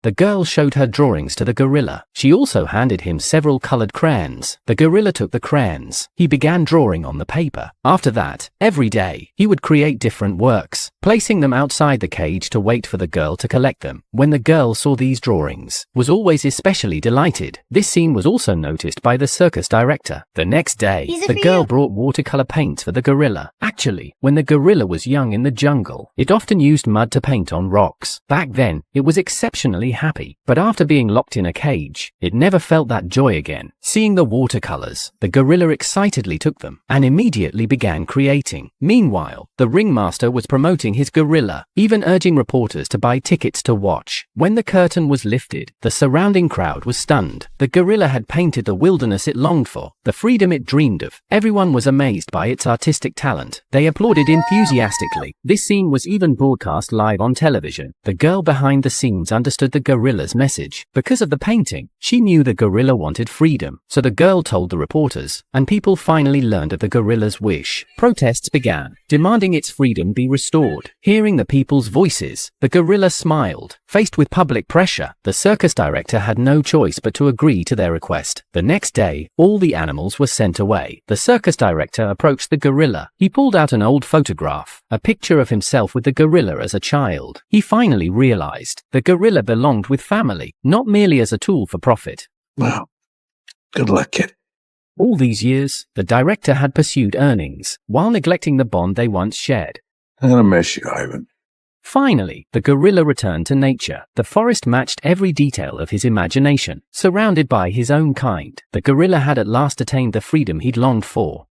The girl showed her drawings to the gorilla. She also handed him several colored crayons. The gorilla took the crayons. He began drawing on the paper. After that, every day, he would create different works, placing them outside the cage to wait for the girl to collect them. When the girl saw these drawings, was always especially delighted. This scene was also noticed by the circus director. The next day, the girl brought watercolor paints for the gorilla. Actually, when the gorilla was young in the jungle, it often used mud to paint on rocks. Back then, it was exceptionally happy, but after being locked in a cage, it never felt that joy again. Seeing the watercolors, the gorilla excitedly took them and immediately began creating. Meanwhile, the ringmaster was promoting his gorilla, even urging reporters to buy tickets to watch. When the curtain was lifted, the surrounding crowd was stunned. The gorilla had painted the wilderness it longed for, the freedom it dreamed of. Everyone was amazed by its artistic talent. They applauded enthusiastically. This scene was even broadcast live on television. The girl behind the scenes understood the gorilla's message. Because of the painting, she knew the gorilla wanted freedom. So the girl told the reporters, and people finally learned of the gorilla's wish. Protests began, demanding its freedom be restored. Hearing the people's voices, the gorilla smiled. Faced with public pressure, the circus director had no choice but to agree to their request. The next day, all the animals were sent away. The circus director approached the gorilla. He pulled out an old photograph, a picture of himself with the gorilla as a child. He finally realized the gorilla belonged with family, not merely as a tool for profit. Well, good luck, kid. All these years, the director had pursued earnings, while neglecting the bond they once shared. I'm gonna miss you, Ivan. Finally, the gorilla returned to nature. The forest matched every detail of his imagination. Surrounded by his own kind, the gorilla had at last attained the freedom he'd longed for.